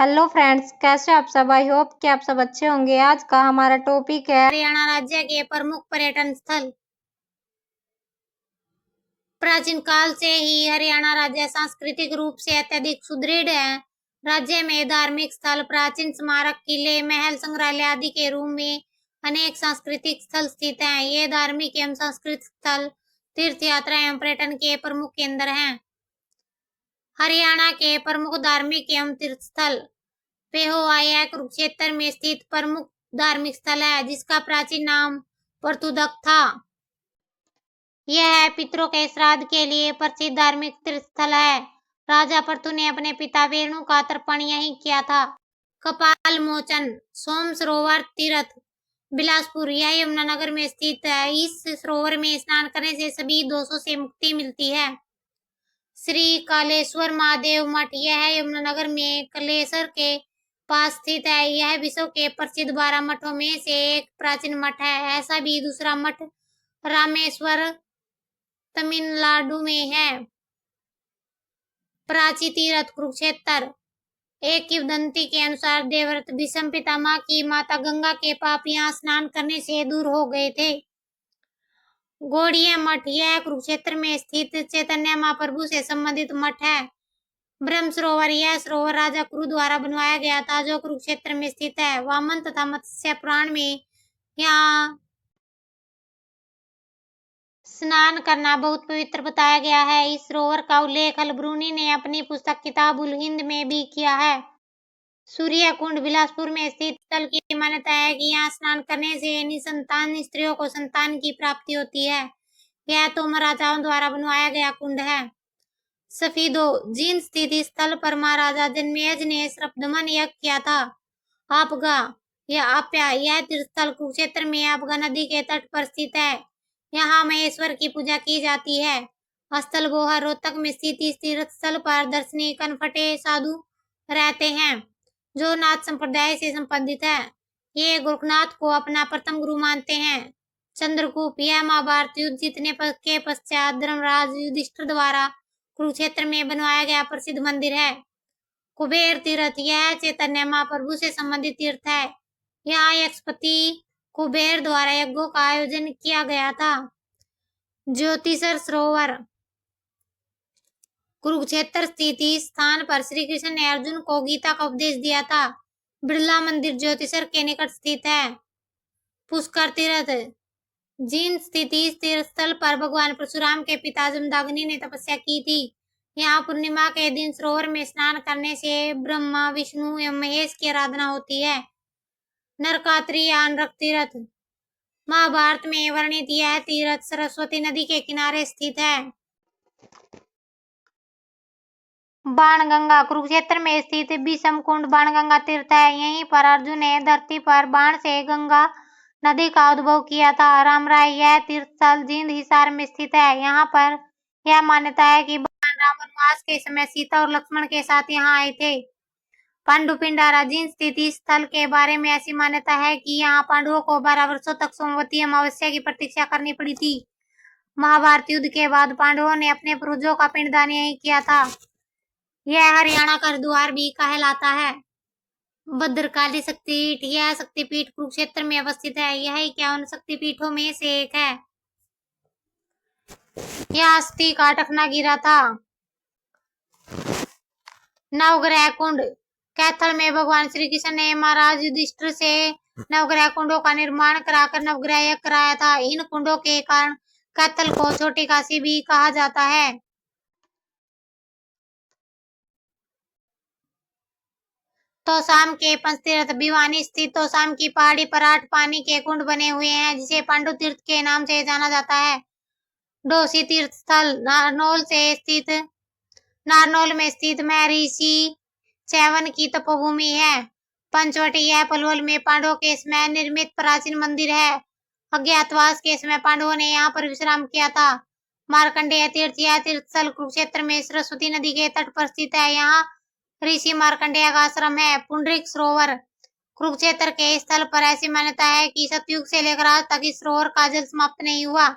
Hello friends, कैसे आप सब। आई होप कि आप सब अच्छे होंगे। आज का हमारा टॉपिक है हरियाणा राज्य के प्रमुख पर्यटन स्थल। प्राचीन काल से ही हरियाणा राज्य सांस्कृतिक रूप से अत्यधिक सुदृढ़ है। राज्य में धार्मिक स्थल, प्राचीन स्मारक, किले, महल, संग्रहालय आदि के रूप में अनेक सांस्कृतिक स्थल स्थित हैं। ये धार्मिक एवं सांस्कृतिक स्थल तीर्थ यात्रा एवं पर्यटन के प्रमुख केंद्र हैं। हरियाणा के प्रमुख धार्मिक एवं तीर्थ स्थल। पेहोवा यह कुरुक्षेत्र में स्थित प्रमुख धार्मिक स्थल है, जिसका प्राचीन नाम परतुदक था। यह पितरों के श्राद्ध के लिए प्रसिद्ध धार्मिक तीर्थ स्थल है। राजा परतु ने अपने पिता वेणु का तर्पण यहीं किया था। कपाल मोचन सोम सरोवर तीर्थ बिलासपुर यह यमुनानगर में स्थित है। इस सरोवर में स्नान करने से सभी दोषों से मुक्ति मिलती है। श्री कालेश्वर महादेव मठ यह यमुनानगर में कलेसर के पास स्थित है। यह विश्व के प्रसिद्ध 12 मठों में से एक प्राचीन मठ है। ऐसा भी दूसरा मठ रामेश्वर तमिलनाडु में है। प्राची तीर्थ कुरुक्षेत्र। एक किंवदंती के अनुसार देवव्रत भीष्म पितामह की माता गंगा के पाप यहाँ स्नान करने से दूर हो गए थे। गौड़ीय मठ यह कुरुक्षेत्र में स्थित चैतन्य महाप्रभु से संबंधित मठ है। ब्रह्म सरोवर यह सरोवर राजा कुरु द्वारा बनवाया गया था, जो कुरुक्षेत्र में स्थित है। वामन तथा मत्स्य पुराण में यहाँ स्नान करना बहुत पवित्र बताया गया है। इस सरोवर का उल्लेख अल-बरूनी ने अपनी पुस्तक किताब उल हिंद में भी किया है। सूर्य कुंड बिलासपुर में स्थित स्थल की मान्यता है कि यहाँ स्नान करने से निसंतान स्त्रियों को संतान की प्राप्ति होती है। यह तो महाराजाओं द्वारा बनवाया गया कुंड है। सफीदो जिन स्थित स्थल पर महाराजा जन्मेजय ने श्रपदमन यज्ञ किया था। आपगा या आप्या यह तीर्थ स्थल कुरुक्षेत्र में आपगा नदी के तट पर स्थित है। यहाँ महेश्वर की पूजा की जाती है। स्थल बोहा रोहतक में स्थित इस तीर्थ स्थल पर दर्शनीय कनफटे साधु रहते हैं, जो नाथ संप्रदाय से संबंधित है। ये गोरखनाथ को अपना प्रथम गुरु मानते हैं। चंद्रकूप यह महाभारत युद्ध जीतने के पश्चात धर्मराज युधिष्ठिर द्वारा कुरुक्षेत्र में बनवाया गया प्रसिद्ध मंदिर है। कुबेर तीर्थ यह चैतन्य महाप्रभु से संबंधित तीर्थ है। यहाँ यक्षपति कुबेर द्वारा यज्ञों का आयोजन किया गया था। ज्योतिषर सरोवर कुरुक्षेत्र स्थित इस स्थान पर श्री कृष्ण ने अर्जुन को गीता का उपदेश दिया था। बिड़ला मंदिर ज्योतिषर के निकट स्थित है। पुष्कर तीर्थ जिन स्थित इस तीर्थ स्थल पर भगवान परशुराम के पिता जमदग्नि ने तपस्या की थी। यहाँ पूर्णिमा के दिन सरोवर में स्नान करने से ब्रह्मा, विष्णु एवं महेश की आराधना होती है। नरकात्री या नरक तीर्थ महाभारत में वर्णित यह तीर्थ सरस्वती नदी के किनारे स्थित है। बाणगंगा कुरुक्षेत्र में स्थित भीष्म कुंड बाणगंगा तीर्थ है। यहीं पर अर्जुन ने धरती पर बाण से गंगा नदी का उद्भव किया था। रामराय यह तीर्थ स्थल जींद हिसार में स्थित है। यहाँ पर यह मान्यता है कि भगवान राम वनवास के समय सीता और लक्ष्मण के साथ यहाँ आए थे। पांडु पिंडारा जींद स्थित इस स्थल के बारे में ऐसी मान्यता है कि यहाँ पांडवों को 12 वर्षों तक सोमवती अमावस्या की प्रतीक्षा करनी पड़ी थी। महाभारत युद्ध के बाद पांडवों ने अपने पूर्वजों का पिंडदान यहीं किया था। यह हरियाणा का हरिद्वार भी कहलाता है। भद्रकाली शक्तिपीठ यह शक्तिपीठ कुरुक्षेत्र में अवस्थित है। यह 51 शक्तिपीठों में से एक है। यह अस्थि का टखना गिरा था। नवग्रह कुंड कैथल में भगवान श्री कृष्ण ने महाराज युधिष्ठिर से नवग्रह कुंडों का निर्माण कराकर नवग्रह यज्ञ कराया था। इन कुंडों के कारण कैथल को छोटी काशी भी कहा जाता है। तोशाम के पंचतीर्थ भिवानी स्थित तोशाम की पहाड़ी पर 8 पानी के कुंड बने हुए हैं, जिसे पांडु तीर्थ के नाम से जाना जाता है। डोसी तीर्थ स्थल नारनौल में स्थित महर्षि चैवन की तपोभूमि है। पंचवटी यह पलवल में पांडवों के समय निर्मित प्राचीन मंदिर है। अज्ञातवास के समय पांडवों ने यहाँ पर विश्राम किया था। मार्कंडेय तीर्थ यह तीर्थ स्थल कुरुक्षेत्र में सरस्वती नदी के तट पर स्थित है। यहाँ ऋषि मार्कंडेय का आश्रम है। पुंडरीक सरोवर कुरुक्षेत्र के स्थल पर ऐसी मान्यता है कि सतयुग से लेकर आज तक इस सरोवर का जल समाप्त नहीं हुआ।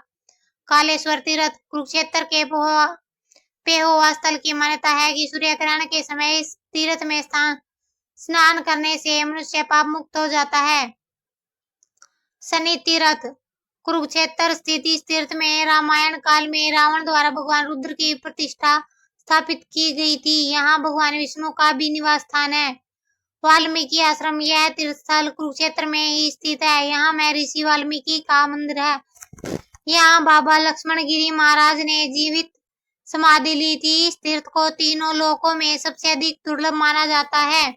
कालेश्वर तीर्थ कुरुक्षेत्र के पेहोवा स्थल की मान्यता है कि सूर्य ग्रहण के समय इस तीर्थ में स्नान करने से मनुष्य पाप मुक्त हो जाता है। शनि तीर्थ। कुरुक्षेत्र स्थित इस तीर्थ में रामायण काल में रावण द्वारा भगवान रुद्र की प्रतिष्ठा स्थापित की गई थी। यहाँ भगवान विष्णु का भी निवास स्थान है। वाल्मीकि आश्रम। यह तीर्थ स्थल कुरुक्षेत्र में ही स्थित है। यहाँ में ऋषि वाल्मीकि का मंदिर है। यहाँ बाबा लक्ष्मण गिरी महाराज ने जीवित समाधि ली थी। इस तीर्थ को तीनों लोकों में सबसे अधिक दुर्लभ माना जाता है।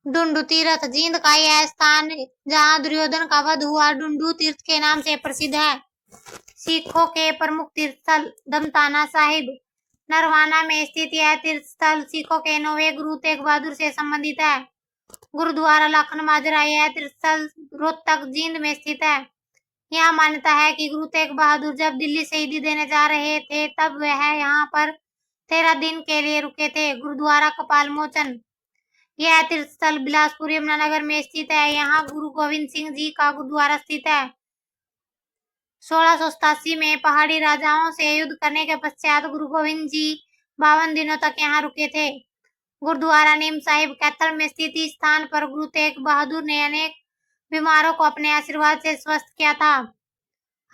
डुंडू तीर्थ। जींद का यह स्थान जहाँ दुर्योधन का वध हुआ डुंडू तीर्थ के नाम से प्रसिद्ध है। सिखों के प्रमुख तीर्थ स्थल दमताना साहिब। नरवाना में स्थित यह तीर्थ स्थल सिखों के 9वें गुरु तेग बहादुर से संबंधित है। गुरुद्वारा लाखन माजरा। यह तीर्थ स्थल रोहतक जींद में स्थित है। यह मान्यता है कि गुरु तेग बहादुर जब दिल्ली शहीदी देने जा रहे थे तब वह यहाँ पर 13 दिन के लिए रुके थे। गुरुद्वारा कपाल मोचन। यह तीर्थ स्थल बिलासपुर यमुनानगर में स्थित है। यहाँ गुरु गोविंद सिंह जी का गुरुद्वारा स्थित है। 1687 में पहाड़ी राजाओं से युद्ध करने के पश्चात गुरु गोविंद जी 52 दिनों तक यहाँ रुके थे। गुरुद्वारा नीम साहिब कैथल में स्थित इस स्थान पर गुरु तेग बहादुर ने अनेक बीमारों को अपने आशीर्वाद से स्वस्थ किया था।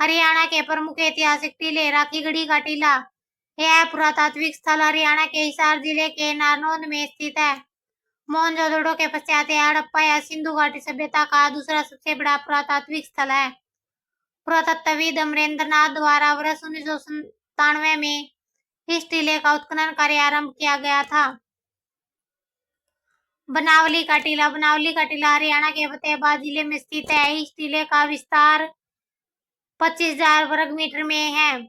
हरियाणा के प्रमुख ऐतिहासिक टीले। राखीगढ़ी का टीला। यह पुरातात्विक स्थल हरियाणा के हिसार जिले के नारनौंद में स्थित है। मोहनजोदड़ो के पश्चात यह हड़प्पा या सिंधु घाटी सभ्यता का दूसरा सबसे बड़ा पुरातात्विक स्थल है। पुरातत्वविद अमरेंद्र नाथ द्वारा वर्ष 1997 में इस टीले का उत्खनन कार्य आरंभ किया गया था। बनावली का टीला। बनावली का टीला हरियाणा के फतेहाबाद जिले में स्थित है। इस टीले का विस्तार 25,000 वर्ग मीटर में है।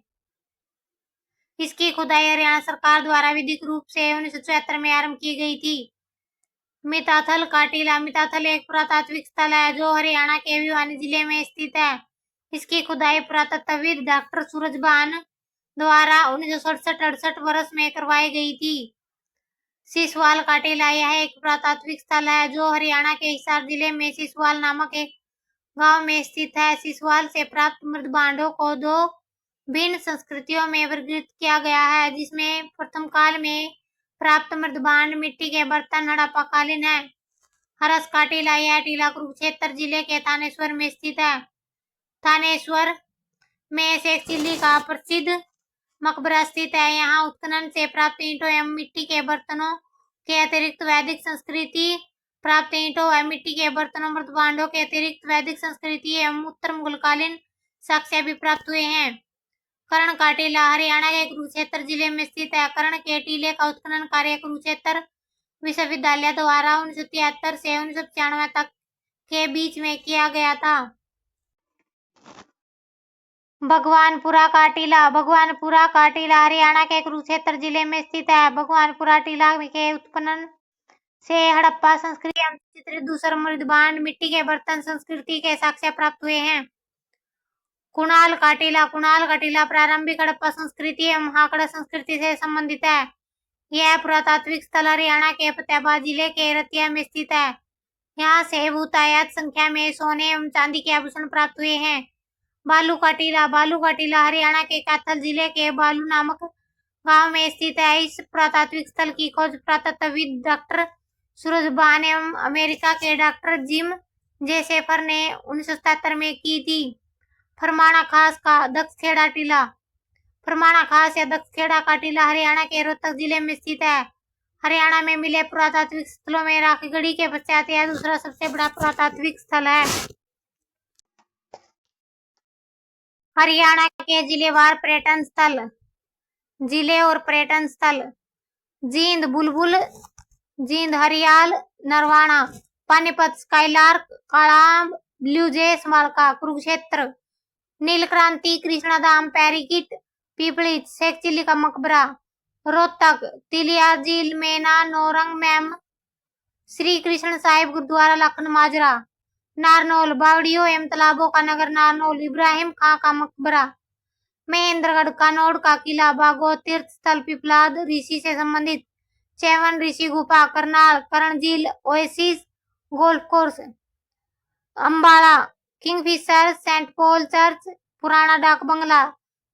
इसकी खुदाई हरियाणा सरकार द्वारा विधिक रूप से 1974 में आरंभ की गई थी। मिताथल का टीला। मिताथल एक पुरातात्विक स्थल है जो हरियाणा के भिवानी जिले में स्थित है। इसकी खुदाई पुरातत्वविद डॉक्टर सूरजभान द्वारा 1967-68 वर्ष में करवाई गई थी। सिसवाल का टीला। यह एक पुरातात्विक स्थल है जो हरियाणा के हिसार जिले में सिसवाल नामक एक गांव में स्थित है। सिसवाल से प्राप्त मृदभांडों को 2 भिन्न संस्कृतियों में वर्गीकृत किया गया है, जिसमें प्रथम काल में प्राप्त मृदभांड मिट्टी के बर्तन हड़प्पा कालीन है। हरस का टीला। यह टीला कुरुक्षेत्र जिले के थानेश्वर में स्थित है। थानेश्वर में शेख चिल्ली का प्रसिद्ध मकबरा स्थित है। यहाँ उत्खनन से प्राप्त ईंटों एवं मिट्टी के बर्तनों के अतिरिक्त वैदिक संस्कृति प्राप्त ईंटों व मिट्टी के बर्तनों मृदभांडों के अतिरिक्त वैदिक संस्कृति एवं उत्तर मुगलकालीन साक्ष्य भी प्राप्त हुए हैं। कर्ण का टीला हरियाणा के कुरुक्षेत्र जिले में स्थित है। कर्ण के टीले का उत्खनन कार्य कुरुक्षेत्र विश्वविद्यालय द्वारा 1973 से 1995 तक के बीच में किया गया था। भगवानपुरा का टीला। भगवानपुरा का टीला हरियाणा के कुरुक्षेत्र जिले में स्थित है। भगवानपुरा टीला के उत्खनन से हड़प्पा संस्कृति एवं चित्रित दूसर मृदभांड मिट्टी के बर्तन संस्कृति के साक्ष्य प्राप्त हुए हैं। कुणाल का टीला। कुणाल का टीला प्रारंभिक हड़प्पा संस्कृति एवं हाकड़ा संस्कृति से संबंधित है। यह पुरातात्विक स्थल हरियाणा के फतेहाबाद जिले के रतिया में स्थित है। यहाँ से बहुतायत संख्या में सोने एवं चांदी के आभूषण प्राप्त हुए हैं। बालू का टीला। बालू का टीला हरियाणा के कैथल जिले के बालू नामक गांव में स्थित है। इस पुरातात्विक स्थल की खोज पुरातत्वविद डॉक्टर सूरजभान एवं अमेरिका के डॉक्टर जिम जेसेफर ने 1977 में की थी। फरमाना खास का दक्षखेड़ा टीला। फरमाना खास या दक्षखेड़ा का टीला हरियाणा के रोहतक जिले में स्थित है। हरियाणा में मिले पुरातात्विक स्थलों में राखीगढ़ी के पश्चात यह दूसरा सबसे बड़ा पुरातात्विक स्थल है। हरियाणा के जिलेवार पर्यटन स्थल। जिले और पर्यटन स्थल। जींद बुलबुल, जींद हरियाल, नरवाना, पानीपत, स्काईलार्क, कालाब, ब्लूजेस, मालका, कुरुक्षेत्र, नीलक्रांति, कृष्णाधाम, पैरीकिट, पीपली, शेख चिल्ली का मकबरा, रोहतक, तिलिया झील, मेना, नौरंग मैम, श्री कृष्ण साहिब गुरुद्वारा लाखन माजरा, नारनौल, बावड़ियों एवं तालाबों का नगर नारनौल, इब्राहिम खां का मकबरा, महेंद्रगढ़, कानौड़ का किला, बागोद तीर्थ स्थल, पिपलाद ऋषि से संबंधित, चैवन ऋषि गुफा, करनाल, करण झील, oasis, golf course, Ambala, Kingfisher, Saint Paul church, पुराना डाक बंगला,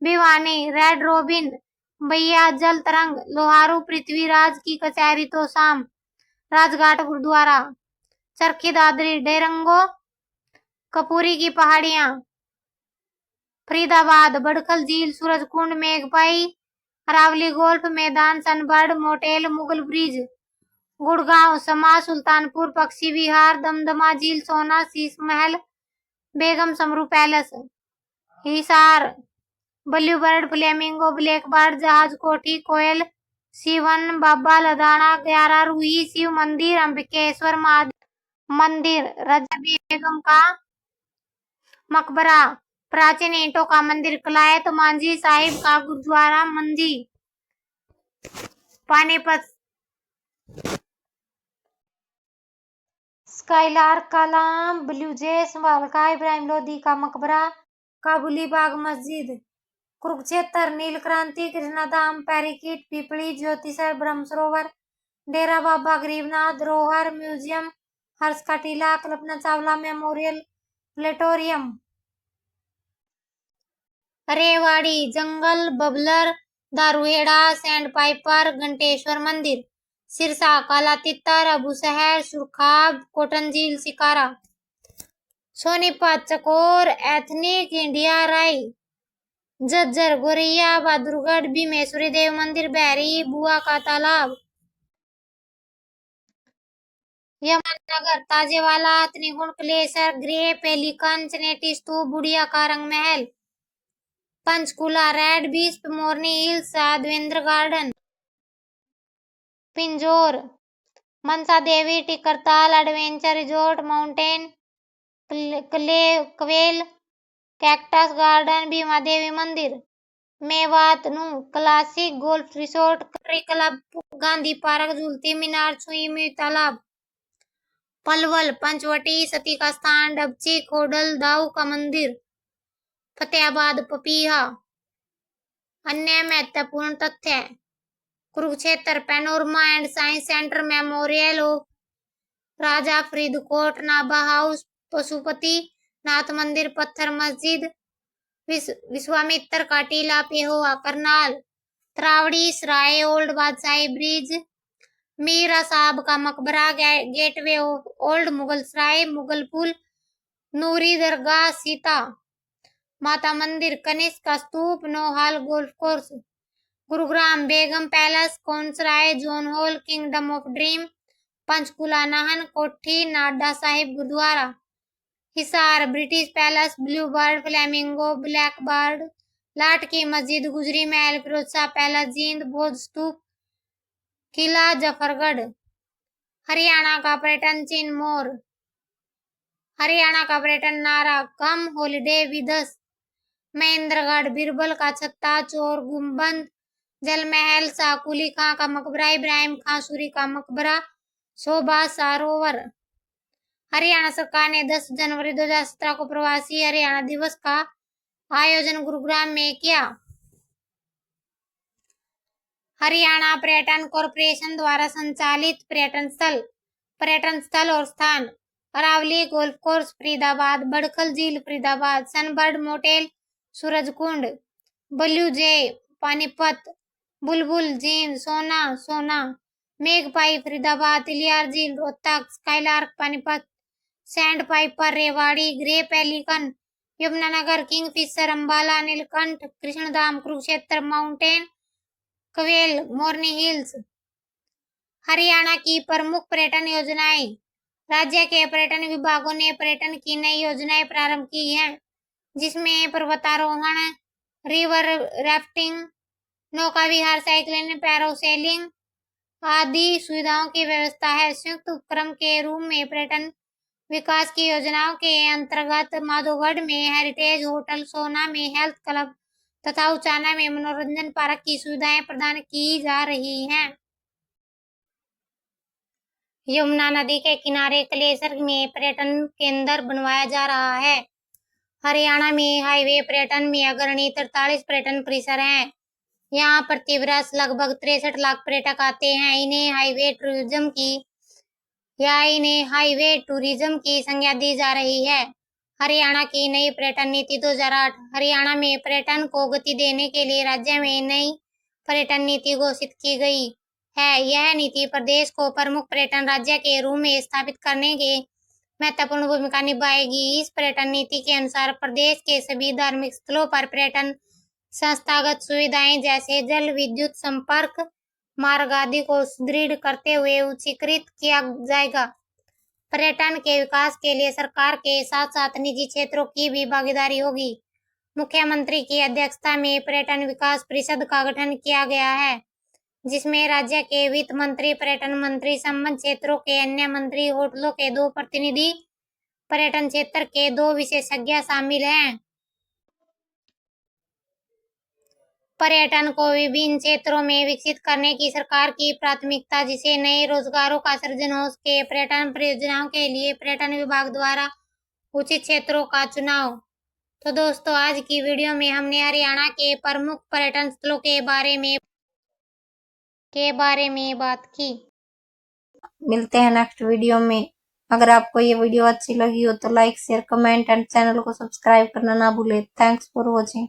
भिवानी, रेड रोबिन, भैया जल तरंग, लोहारू पृथ्वीराज की कचहरी तोशाम, राजघाट गुरुद्वारा, चरखी दादरी डेरंगो, कपूरी की पहाड़ियां, फरीदाबाद बड़खल झील, सूरजकुंड, मेघपाई, अरावली गोल्फ मैदान, sunbird motel, Mughal bridge, Gurgaon, समा, सुल्तानपुर पक्षी विहार, दमदमा झील, Sohna, Sheesh Mahal, Begum Samru palace, Hisar, blue bird, flamingo, black bird, Jahaz Kothi, कोयल, शिवन, बाबा लदाना, 11 रूही, शिव मंदिर, अंबिकेश्वर महादेव मंदिर, रजा बेगम का मकबरा, प्राचीन ईंटों का मंदिर, कलायत मांझी साहिब का गुरुद्वारा, मंजी, पानीपत, स्काईलार्क कलां, ब्लू जे संभाल का, इब्राहिम लोधी का मकबरा, काबुली बाग मस्जिद, कुरुक्षेत्र, नील क्रांति, कृष्णाधाम, पैरीकीट, पिपली, ज्योतिसर, ब्रह्म सरोवर, डेरा बाबा गरीबनाथ, रोहर म्यूजियम, हर्ष का टीला, Kalpana Chawla memorial planetarium, Rewari jungle, babbler, Dharuhera, sandpiper, Ghanteshwar मंदिर, सिरसा, काला तितर, अबूशहर, सुरखाब, कोटन झील, सिकारा, सोनीपत, चकोर, एथनिक इंडिया, राई, झज्जर, गोरैया, बहादुरगढ़, भीमेश्वरी देव मंदिर, बहरी, बुआ का तालाब, यमुनानगर, ताजेवाला, हथनीकुंड, क्लेसर, ग्रे पेलिकन, चनेटी स्तूप, बुढ़िया का रंग महल, Panchkula, red beach, Morni hills, Raghavendra garden, Pinjore, Mansa Devi, Tikkartal adventure resort, mountain quail, cactus garden, Bhima Devi मंदिर, Mewat Nuh classic golf resort, country club, Gandhi park, झूलती मीनार, छुई तालाब, पलवल, पंचवटी, सती का स्थान, डबची, खोडल, दाऊ का मंदिर, फतेहाबाद, पपीहा। अन्य महत्वपूर्ण तथ्य, Kurukshetra panorama and science centre, memorial of Raja Faridkot, Nabha house, Pashupati Nath मंदिर, पत्थर मस्जिद, विश्वामित्र का टीला, पेहोवा, करनाल, त्रावड़ी सराय, ओल्ड बादशाही ब्रिज, मीरा साहब का मकबरा, गेटवे ऑफ ओल्ड मुगल सराय, मुगल पुल, नूरी दरगाह, सीता माता मंदिर, कनिष्क का स्तूप, नौहाल golf course, Gurugram Begum palace, कौंसराय, John Hall, kingdom of dream, Panchkula Nahan Kothi, Nada Sahib gurdwara, Hisar British palace, blue bird, flamingo, black bird, लाट की मस्जिद, गुजरी महल, फिरोज शाह पैलेस, जींद बौद्ध स्तूप, किला जफरगढ़। हरियाणा का पर्यटन चिन्ह मोर, हरियाणा का पर्यटन नारा, come holiday with us, Mahendragarh, Birbal का छत्ता, चोर गुम्बद, जल महल, साकुली खां का मकबरा, इब्राहिम खां सूरी का मकबरा, शोभा सरोवर। हरियाणा सरकार ने 10 जनवरी 2017 को प्रवासी हरियाणा दिवस का आयोजन गुरुग्राम में किया। हरियाणा पर्यटन कॉरपोरेशन द्वारा संचालित पर्यटन स्थल और स्थान, अरावली गोल्फ कोर्स फरीदाबाद, बड़खल झील Faridabad, sunbird motel Surajkund, blue jay Panipat, बुलबुल झील सोना, मेघपाई फरीदाबाद, तिलियार झील Rohtak, skylark Panipat, sandpiper Rewari, grey pelican Yamunanagar, kingfisher Ambala, Neelkanth Krishnadham Kurukshetra, mountain quail Morni hills. Haryana की प्रमुख पर्यटन योजनाएं, राज्य के पर्यटन विभागों ने पर्यटन की नई योजनाएं प्रारंभ की हैं, जिसमें पर्वतारोहण, रिवर राफ्टिंग, नौका विहार, साइकिलिंग, पैरासेलिंग आदि सुविधाओं की व्यवस्था है। संयुक्त उपक्रम के रूप में पर्यटन विकास की योजनाओं के अंतर्गत माधोगढ़ में हेरिटेज होटल, सोना में हेल्थ क्लब तथा उचाना में मनोरंजन पार्क की सुविधाएं प्रदान की जा रही हैं। यमुना नदी के किनारे क्लेसर में पर्यटन केंद्र बनवाया जा रहा है। हरियाणा में हाईवे पर्यटन में अग्रणी 43 पर्यटन परिसर हैं। यहाँ प्रति वर्ष लगभग 63 लाख पर्यटक आते हैं। इन्हें हाईवे टूरिज्म की संज्ञा दी जा रही है। हरियाणा की नई पर्यटन नीति 2008। हरियाणा में पर्यटन को गति देने के लिए राज्य में नई पर्यटन नीति घोषित की गई। है। यह नीति प्रदेश को प्रमुख पर्यटन राज्य के रूप में स्थापित करने के महत्वपूर्ण भूमिका निभाएगी। इस पर्यटन नीति के अनुसार प्रदेश के सभी धार्मिक स्थलों पर पर्यटन संस्थागत सुविधाएं जैसे जल, विद्युत संपर्क मार्ग आदि को सुदृढ़ करते हुए उच्चीकृत किया जाएगा। पर्यटन के विकास के लिए सरकार के साथ साथ निजी क्षेत्रों की भी भागीदारी होगी। मुख्यमंत्री की अध्यक्षता में पर्यटन विकास परिषद का गठन किया गया है, जिसमें राज्य के वित्त मंत्री, पर्यटन मंत्री, संबद्ध क्षेत्रों के अन्य मंत्री, होटलों के 2 प्रतिनिधि, पर्यटन क्षेत्र के 2 विशेषज्ञ शामिल हैं। पर्यटन को विभिन्न क्षेत्रों में विकसित करने की सरकार की प्राथमिकता, जिससे नए रोजगारों का सृजन हो सके। पर्यटन परियोजनाओं के लिए पर्यटन विभाग द्वारा उचित क्षेत्रों का चुनाव। तो दोस्तों, आज की वीडियो में हमने हरियाणा के प्रमुख पर्यटन स्थलों के बारे में बात की। मिलते हैं नेक्स्ट वीडियो में। अगर आपको ये वीडियो अच्छी लगी हो तो like, share, comment and channel को सब्सक्राइब करना ना भूलें। Thanks for watching.